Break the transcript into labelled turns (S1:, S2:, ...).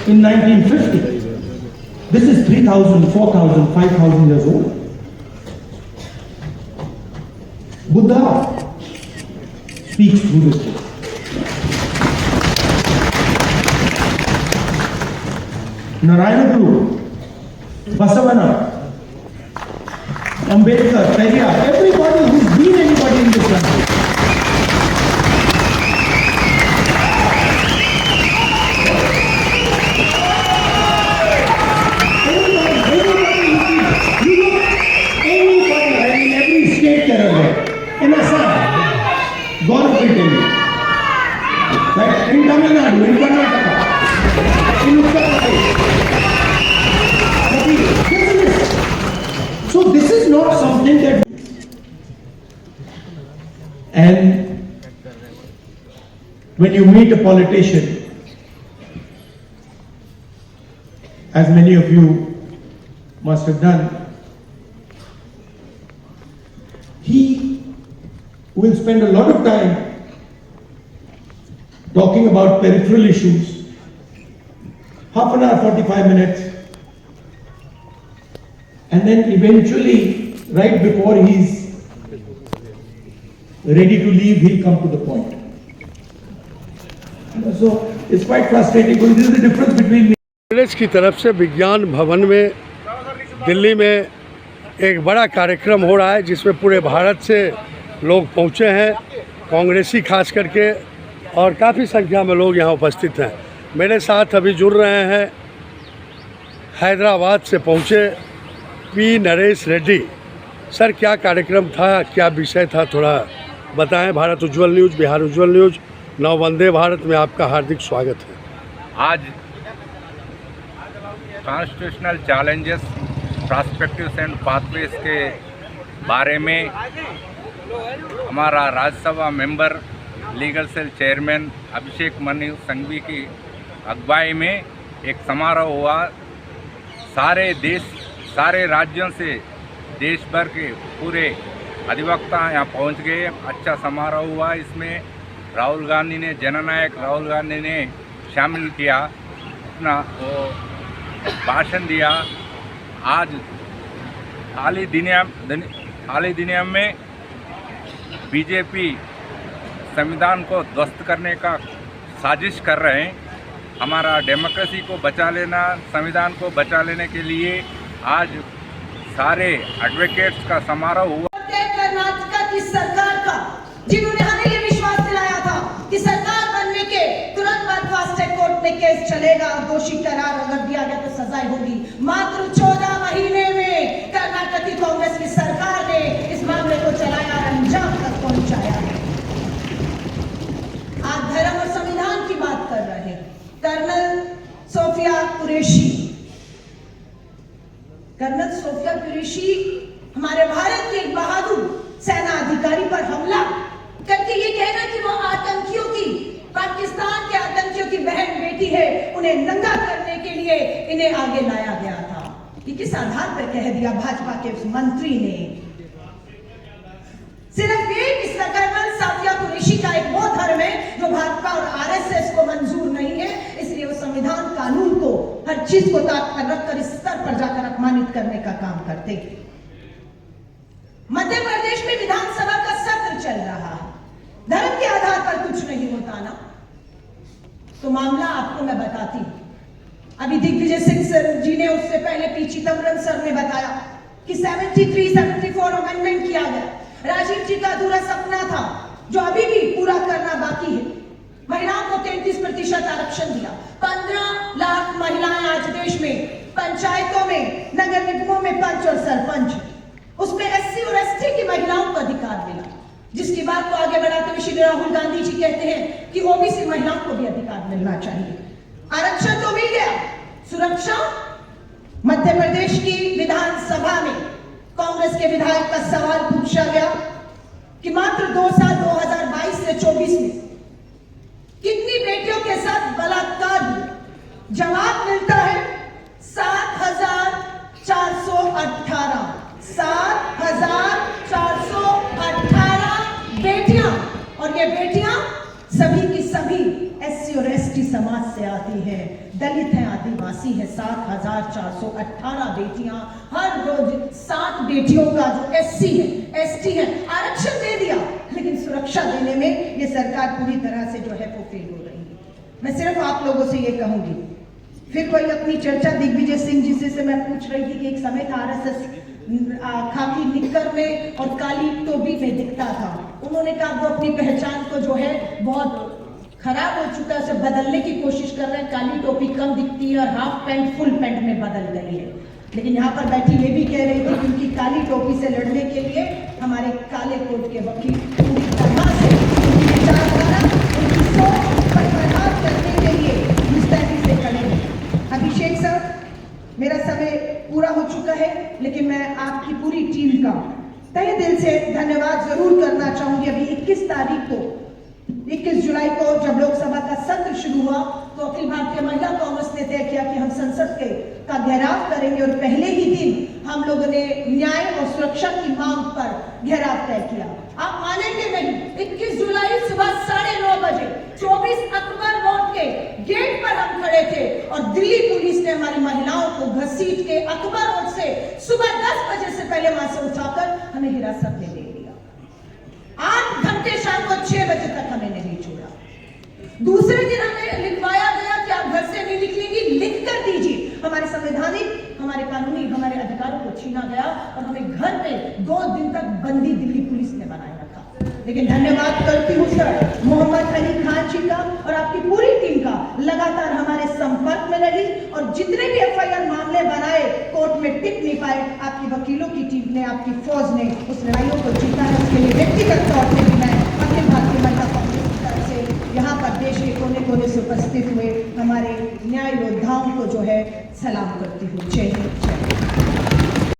S1: in 1950. This is 3,000, 4,000, 5,000 years old. Buddha speaks through this book. Narayana Guru, Basavana, Ambedkar, Periyar, everybody who's been anybody in this country. In Assam, God will tell you. Right? In Tamil Nadu, in Karnataka, in Uttar Pradesh. So this is not something that. And when you meet a politician, as many of you must have done, he will spend a lot of time talking about peripheral issues, half an hour, 45 minutes, and then eventually, right before he's ready to leave, he'll come to the point. So it's quite frustrating because this is the difference between me.
S2: Congress की तरफ से विज्ञान भवन में दिल्ली में एक बड़ा कार्यक्रम हो रहा है जिसमें पूरे भारत से लोग पहुंचे हैं, कांग्रेसी खास करके, और काफ़ी संख्या में लोग यहां उपस्थित हैं। मेरे साथ अभी जुड़ रहे हैं हैदराबाद से पहुंचे पी नरेश रेड्डी। सर, क्या कार्यक्रम था, क्या विषय था, थोड़ा बताएं। भारत उज्ज्वल न्यूज़, बिहार उज्ज्वल न्यूज़, नव वंदे भारत में आपका हार्दिक स्वागत है।
S3: आज constitutional challenges, prospectives and pathways के बारे में हमारा Rajya Sabha member, legal cell chairman Abhishek Manu Singhvi की अगुवाई में एक समारोह हुआ। सारे देश, सारे राज्यों से देश भर के पूरे अधिवक्ता यहाँ पहुँच गए। अच्छा समारोह हुआ। इसमें राहुल गांधी ने, जननायक राहुल गांधी ने शामिल किया, अपना वो भाषण दिया। आज हाल ही दुनिया में बीजेपी संविधान को ध्वस्त करने का साजिश कर रहे हैं। हमारा डेमोक्रेसी को बचा लेना, संविधान को बचा लेने के लिए आज सारे एडवोकेट्स का समारोह हुआ।
S4: कर्नाटक की सरकार का, जिन्होंने हमें ये विश्वास दिलाया था कि सरकार बनने के तुरंत बाद फास्ट ट्रैक कोर्ट में केस चलेगा, दोषी करार अगर दिया गया तो सजा होगी। मात्र 14 महीने में कर्नाटक की कांग्रेस की सरकार ने इस मामले को चलाया और अंजाम तक पहुंचाया। आज धर्म और संविधान की बात कर रहे हैं। कर्नल सोफिया कुरैशी हमारे भारत के एक बहादुर सेना अधिकारी पर हमला करके ये कहना कि वो आतंकियों की, पाकिस्तान के आतंकियों की बहन बेटी है, उन्हें नंगा करने के लिए इन्हें आगे लाया गया था। ये किस आधार पर कह दिया भाजपा के उस मंत्री ने? सिर्फ ये कि कर्नल सोफिया कुरैशी का एक वो धर्म है जो भाजपा और आरएसएस को मंजूर नहीं है, इसलिए वो संविधान कानून को, हर चीज को ताक पर रखकर इस स्तर पर जाकर अपमानित करने का काम करते। मध्य प्रदेश में विधानसभा का सत्र चल रहा है, धर्म के आधार पर कुछ नहीं होता ना, तो मामला आपको मैं बताती हूं। अभी दिग्विजय सिंह सर जी ने, उससे पहले पी चिदंबरम सर ने बताया कि 73-74 अमेंडमेंट किया गया। राजीव जी का अधूरा सपना था जो अभी भी पूरा करना बाकी है। महिलाओं को 33% आरक्षण दिया। 15 लाख महिलाएं आज देश में पंचायतों में, नगर निगमों में पंच और सरपंच, उसमें एससी और एसटी की महिलाओं को अधिकार मिला, जिसकी बात को आगे बढ़ाते हुए श्री राहुल गांधी जी कहते हैं कि ओबीसी महिलाओं को भी अधिकार मिलना चाहिए। आरक्षण तो मिल गया, सुरक्षा। मध्य प्रदेश की विधानसभा में कांग्रेस के विधायक का सवाल पूछा गया कि मात्र 2 साल 2022 से 24 में कितनी बेटियों के साथ बलात्कार हुआ? जवाब मिलता है 7,418 बेटियां, और ये बेटियां सभी की सभी एससी और एसटी समाज से आती जाती हैं, दलित हैं, आदिवासी हैं, 7,418 बेटियां, हर रोज 7 बेटियों का जो SC है, ST है, आरक्षण दे दिया, लेकिन सुरक्षा देने में ये सरकार पूरी तरह से जो है वो फेल हो रही है। मैं सिर्फ आप लोगों से ये कहूंगी, फिर कोई अपनी चर्चा दिग्विजय सिंह जी से मैं पूछ रही थी कि एक समय था RSS खाकी निक्कर में और काली टोपी में दिखता था, उन्होंने कहा वो अपनी पहचान को जो है बहुत खराब हो चुका है, उसे बदलने की कोशिश कर रहे हैं, काली टोपी कम दिखती है और हाफ पैंट फुल पैंट में बदल गई है। लेकिन यहाँ पर बैठी ये भी कह रही थी कि उनकी काली टोपी से लड़ने के लिए हमारे काले कोट के वकील पूरी तरह से उनकी विचारधारा, उनकी सोच पर प्रहार करने के लिए मुस्तैदी से खड़े हैं। अभिषेक सर, मेरा समय पूरा हो चुका है, लेकिन मैं आपकी पूरी टीम का तहे दिल से धन्यवाद जरूर करना चाहूंगी। अभी 21 जुलाई को जब लोकसभा का सत्र शुरू हुआ तो अखिल भारतीय महिला कांग्रेस ने तय किया कि हम संसद का घेराव करेंगे और पहले ही दिन हम लोगों ने न्याय और सुरक्षा की मांग पर घेराव तय किया। आप मानेंगे नहीं, 21 जुलाई सुबह 9:30 बजे 24 अकबर रोड के गेट पर हम खड़े थे और दिल्ली पुलिस ने हमारी महिलाओं को घसीट के अकबर रोड से सुबह 10 बजे से पहले वहां से उठाकर हमें हिरासत में ले लिया। 8 घंटे शाम को 6 बजे तक हमें नहीं छोड़ा। दूसरे दिन हमें लिखवाया गया कि आप घर से नहीं निकलेंगी, लिख कर दीजिए। हमारे संवैधानिक, हमारे कानूनी, हमारे अधिकारों को छीना गया और हमें घर में 2 दिन तक बंदी दिल्ली पुलिस ने बनाए रखा। लेकिन धन्यवाद करती हूँ सर मोहम्मद अली खान जी का और आपकी पूरी टीम का, लगातार हमारे संपर्क में रही और जितने भी FIR मामले बनाए कोर्ट में टिक नहीं पाए, आपकी वकीलों की टीम ने, आपकी फौज ने उस लड़ाइयों को जीता है। उसके लिए व्यक्तिगत तौर पर भी मैं अखिल भारतीय महिला कांग्रेस की तरफ से यहाँ पर देश के कोने कोने से उपस्थित हुए हमारे न्याय योद्धाओं को जो है सलाम करती हूँ। जय हिंद।